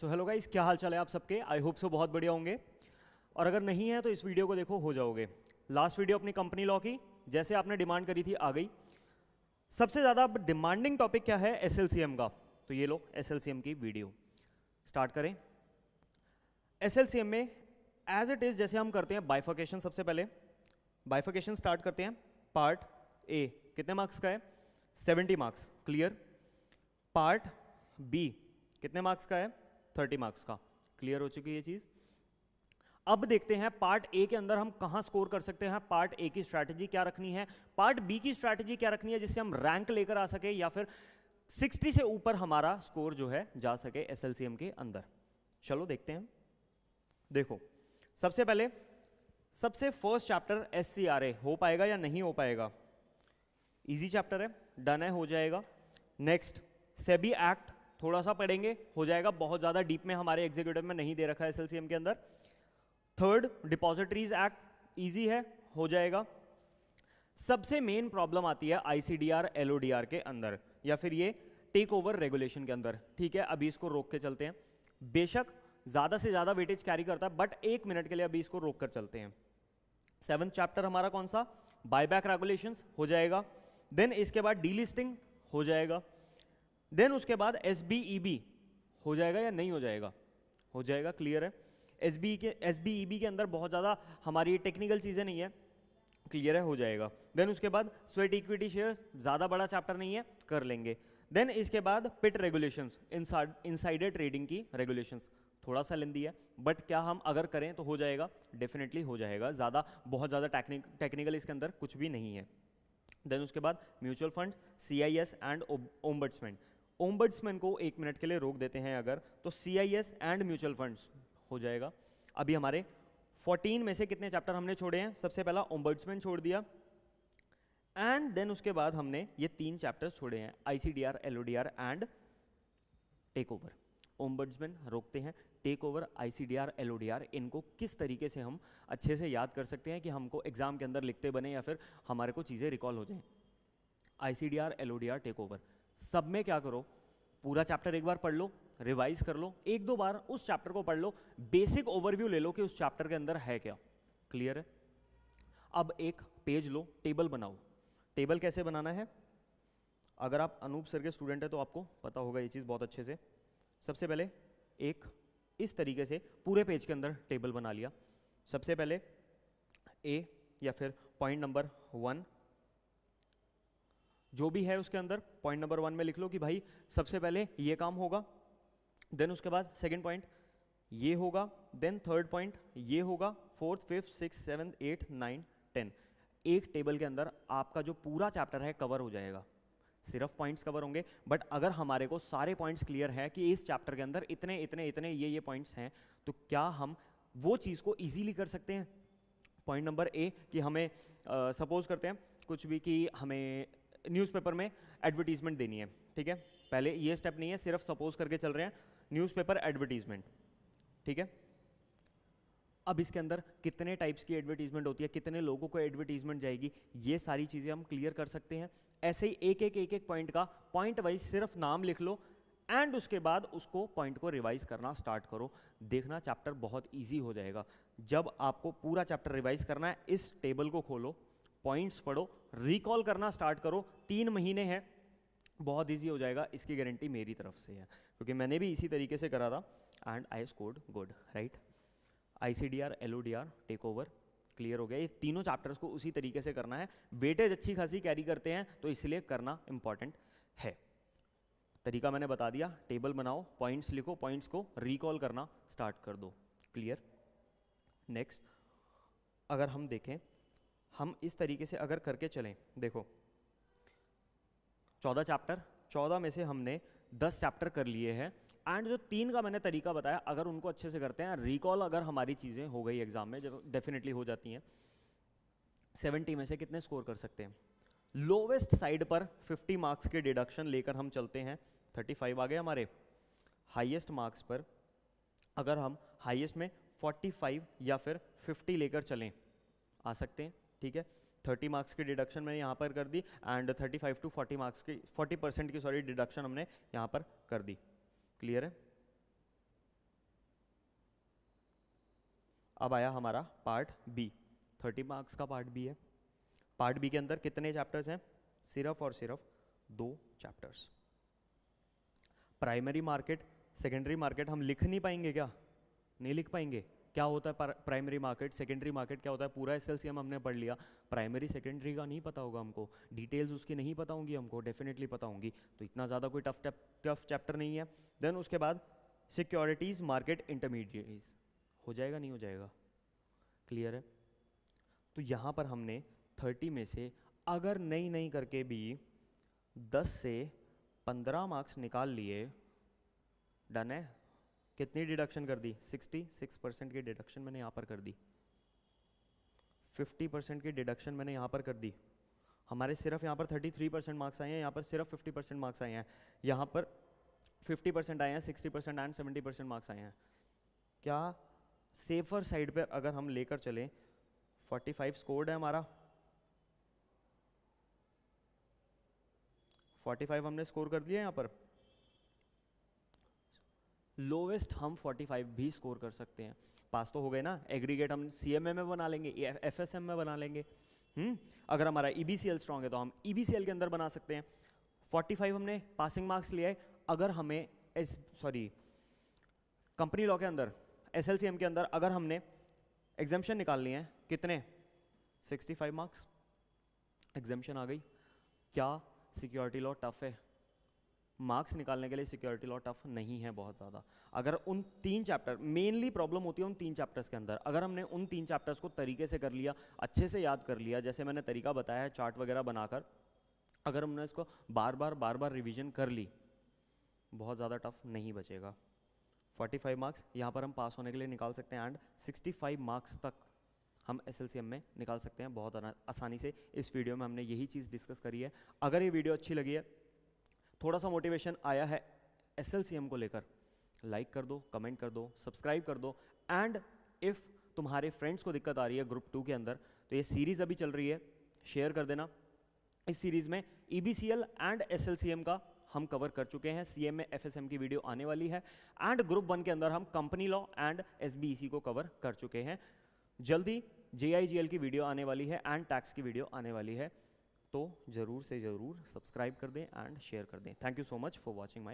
So hello guys, क्या हाल चाल है आप सबके। आई होप सो बहुत बढ़िया होंगे, और अगर नहीं है तो इस वीडियो को देखो, हो जाओगे। लास्ट वीडियो अपनी कंपनी लॉ की जैसे आपने डिमांड करी थी आ गई। सबसे ज़्यादा अब डिमांडिंग टॉपिक क्या है? एसएलसीएम का। तो ये लो एसएलसीएम की वीडियो स्टार्ट करें। एसएलसीएम में एज इट इज़ जैसे हम करते हैं बाइफर्केशन। सबसे पहले बाइफर्केशन स्टार्ट करते हैं। पार्ट ए कितने मार्क्स का है? 70 मार्क्स, क्लियर। पार्ट बी कितने मार्क्स का है? 30 मार्क्स का, क्लियर हो चुकी है ये चीज़। अब देखते हैं पार्ट ए के अंदर हम कहां स्कोर कर सकते हैं। पार्ट ए की स्ट्रैटेजी क्या रखनी है, पार्ट बी की स्ट्रैटेजी क्या रखनी है, जिससे हम रैंक लेकर आ सके या फिर 60 से ऊपर हमारा स्कोर जो है जा सके एसएलसीएम के अंदर। चलो देखते हैं। देखो सबसे पहले सबसे फर्स्ट चैप्टर एससीआरए हो पाएगा या नहीं हो पाएगा? इजी चैप्टर है, डन है, हो जाएगा। नेक्स्ट सेबी एक्ट थोड़ा सा पढ़ेंगे, हो जाएगा। बहुत ज़्यादा डीप में हमारे एग्जीक्यूटिव में नहीं दे रखा है एसएलसीएम के अंदर। थर्ड डिपॉजिटरीज एक्ट, इजी है, हो जाएगा। सबसे मेन प्रॉब्लम आती है आईसीडीआर एलओडीआर के अंदर या फिर ये टेक ओवर रेगुलेशन के अंदर। ठीक है, अभी इसको रोक के चलते हैं। बेशक ज़्यादा से ज़्यादा वेटेज कैरी करता है, बट एक मिनट के लिए अभी इसको रोक कर चलते हैं। 7th चैप्टर हमारा कौन सा? बायबैक रेगुलेशंस, हो जाएगा। देन इसके बाद डीलिस्टिंग हो जाएगा। देन उसके बाद एसबीईबी हो जाएगा या नहीं हो जाएगा? हो जाएगा, क्लियर है। एसबीईबी के अंदर बहुत ज़्यादा हमारी टेक्निकल चीज़ें नहीं है, क्लियर है, हो जाएगा। देन उसके बाद स्वेट इक्विटी शेयर्स, ज़्यादा बड़ा चैप्टर नहीं है, कर लेंगे। देन इसके बाद पिट रेगुलेशंस, इनसाइडर ट्रेडिंग की रेगुलेशंस, थोड़ा सा लेंदी है, बट क्या हम अगर करें तो हो जाएगा, डेफिनेटली हो जाएगा। ज़्यादा बहुत ज़्यादा टेक्निकल इसके अंदर कुछ भी नहीं है। देन उसके बाद mutual fund, CIS and ombudsman. Ombudsman को एक मिनट के लिए रोक देते हैं अगर, तो सीआईएस एंड म्यूचुअल फंड्स हो जाएगा। अभी हमारे 14 में से कितने चैप्टर हमने छोड़े हैं? सबसे पहला ओम्बड्समैन छोड़ दिया, एंड देन उसके बाद हमने ये 3 चैप्टर्स छोड़े हैं, ICDR LODR and take over. Ombudsman रोकते हैं, टेक ओवर, आईसीडीआर एलओडीआर, इनको किस तरीके से हम अच्छे से याद कर सकते हैं कि हमको एग्जाम के अंदर लिखते बने या फिर हमारे को चीज़ें रिकॉल हो जाएं। आईसीडीआर एलओडीआर टेक ओवर, सब में क्या करो, पूरा चैप्टर एक बार पढ़ लो, रिवाइज कर लो, एक दो बार उस चैप्टर को पढ़ लो, बेसिक ओवरव्यू ले लो कि उस चैप्टर के अंदर है क्या, क्लियर है। अब एक पेज लो, टेबल बनाओ। टेबल कैसे बनाना है? अगर आप अनूप सर के स्टूडेंट है तो आपको पता होगा ये चीज़ बहुत अच्छे से। सबसे पहले एक इस तरीके से पूरे पेज के अंदर टेबल बना लिया। सबसे पहले ए या फिर पॉइंट नंबर 1 जो भी है उसके अंदर पॉइंट नंबर 1 में लिख लो कि भाई सबसे पहले ये काम होगा, देन उसके बाद सेकंड पॉइंट ये होगा, देन थर्ड पॉइंट ये होगा, फोर्थ, फिफ्थ, सिक्स, 7, 8, 9, 10। एक टेबल के अंदर आपका जो पूरा चैप्टर है कवर हो जाएगा। सिर्फ पॉइंट्स कवर होंगे, बट अगर हमारे को सारे पॉइंट्स क्लियर है कि इस चैप्टर के अंदर इतने इतने इतने ये पॉइंट्स हैं, तो क्या हम वो चीज़ को ईजीली कर सकते हैं। पॉइंट नंबर ए कि हमें सपोज करते हैं कुछ भी कि हमें न्यूज़पेपर में एडवर्टीजमेंट देनी है, ठीक है। पहले ये स्टेप नहीं है, सिर्फ सपोज करके चल रहे हैं, न्यूज़पेपर एडवर्टीजमेंट, ठीक है। अब इसके अंदर कितने टाइप्स की एडवर्टीजमेंट होती है, कितने लोगों को एडवर्टीजमेंट जाएगी, ये सारी चीज़ें हम क्लियर कर सकते हैं। ऐसे ही एक एक पॉइंट का पॉइंट वाइज सिर्फ नाम लिख लो, एंड उसके बाद उसको पॉइंट को रिवाइज करना स्टार्ट करो। देखना चैप्टर बहुत ईजी हो जाएगा। जब आपको पूरा चैप्टर रिवाइज करना है, इस टेबल को खोलो, पॉइंट्स पढ़ो, रिकॉल करना स्टार्ट करो। 3 महीने हैं, बहुत इजी हो जाएगा, इसकी गारंटी मेरी तरफ से है, क्योंकि मैंने भी इसी तरीके से करा था and I scored good, right. ICDR LODR take over clear हो गया। ये तीनों चैप्टर्स को उसी तरीके से करना है। वेटेज अच्छी खासी कैरी करते हैं तो इसलिए करना इंपॉर्टेंट है। तरीका मैंने बता दिया, टेबल बनाओ, पॉइंट्स लिखो, पॉइंट्स को रिकॉल करना स्टार्ट कर दो, क्लियर। नेक्स्ट अगर हम देखें, हम इस तरीके से अगर करके चलें, देखो 14 चैप्टर, 14 में से हमने 10 चैप्टर कर लिए हैं, एंड जो 3 का मैंने तरीका बताया, अगर उनको अच्छे से करते हैं, रिकॉल अगर हमारी चीज़ें हो गई एग्जाम में, जो डेफिनेटली हो जाती हैं, 70 में से कितने स्कोर कर सकते हैं। लोवेस्ट साइड पर 50 मार्क्स के डिडक्शन लेकर हम चलते हैं, 35 आ गए हमारे। हाईएस्ट मार्क्स पर अगर हम हाईएस्ट में 45 या फिर 50 लेकर चलें, आ सकते हैं, ठीक है। 30 मार्क्स की डिडक्शन मैंने यहाँ पर कर दी, एंड 35 टू 40 मार्क्स की 40% की डिडक्शन हमने यहाँ पर कर दी, क्लियर है। अब आया हमारा पार्ट बी, 30 मार्क्स का पार्ट बी है। पार्ट बी के अंदर कितने चैप्टर्स हैं? सिर्फ और सिर्फ 2 chapters. Primary market, secondary market हम लिख नहीं पाएंगे क्या? नहीं लिख पाएंगे। क्या होता है प्राइमरी मार्केट, सेकेंडरी मार्केट क्या होता है? पूरा एसएलसीएम हमने पढ़ लिया, प्राइमरी सेकेंडरी का नहीं पता होगा हमको, डिटेल्स उसकी नहीं पता होंगी हमको, डेफिनेटली पता होंगी, तो इतना ज़्यादा कोई टफ चैप्टर नहीं है। देन उसके बाद सिक्योरिटीज़ मार्केट इंटरमीडिएट्स, हो जाएगा नहीं हो जाएगा? क्लियर है? तो यहाँ पर हमने 30 में से अगर नहीं करके भी 10 से 15 मार्क्स निकाल लिए, डन है। कितनी डिडक्शन कर दी? 66% की डिडक्शन मैंने यहाँ पर कर दी, 50% की डिडक्शन मैंने यहाँ पर कर दी। हमारे सिर्फ यहाँ पर 33% मार्क्स आए हैं, यहाँ पर सिर्फ 50% मार्क्स आए हैं, यहाँ पर 50% आए हैं, 60% एंड 70% मार्क्स आए हैं। क्या सेफर साइड पर अगर हम लेकर चलें, 45 स्कोर्ड है हमारा, 45 हमने स्कोर कर दिया यहाँ पर। लोवेस्ट हम 45 भी स्कोर कर सकते हैं, पास तो हो गए ना। एग्रीगेट हम सीएमए में बना लेंगे, एफएसएम में बना लेंगे। अगर हमारा ईबीसीएल स्ट्रांग है तो हम ईबीसीएल के अंदर बना सकते हैं। 45 हमने पासिंग मार्क्स लिए, अगर हमें कंपनी लॉ के अंदर, एसएलसीएम के अंदर अगर हमने एग्जाम्शन निकालनी है, कितने? 65 मार्क्स, एग्जाम्शन आ गई। क्या सिक्योरिटी लॉ टफ है? मार्क्स निकालने के लिए सिक्योरिटी लॉ टफ नहीं है बहुत ज़्यादा। अगर उन 3 चैप्टर, मेनली प्रॉब्लम होती है उन 3 चैप्टर्स के अंदर, अगर हमने उन 3 चैप्टर्स को तरीके से कर लिया, अच्छे से याद कर लिया, जैसे मैंने तरीका बताया है चार्ट वगैरह बनाकर, अगर हमने इसको बार बार रिवीजन कर ली, बहुत ज़्यादा टफ नहीं बचेगा। 45 मार्क्स यहाँ पर हम पास होने के लिए निकाल सकते हैं, एंड 65 मार्क्स तक हम एसएलसीएम में निकाल सकते हैं बहुत आसानी से। इस वीडियो में हमने यही चीज़ डिस्कस करी है। अगर ये वीडियो अच्छी लगी है, थोड़ा सा मोटिवेशन आया है एसएलसीएम को लेकर, लाइक कर दो, कमेंट कर दो, सब्सक्राइब कर दो, एंड इफ़ तुम्हारे फ्रेंड्स को दिक्कत आ रही है ग्रुप 2 के अंदर, तो ये सीरीज़ अभी चल रही है, शेयर कर देना। इस सीरीज़ में ईबीसीएल एंड एसएलसीएम का हम कवर कर चुके हैं, सीएमए एफएसएम की वीडियो आने वाली है, एंड ग्रुप 1 के अंदर हम कंपनी लॉ एंड एसबीईसी को कवर कर चुके हैं। जल्दी जेआईजीएल की वीडियो आने वाली है एंड टैक्स की वीडियो आने वाली है, तो ज़रूर से ज़रूर सब्सक्राइब कर दें एंड शेयर कर दें। Thank you so much for watching my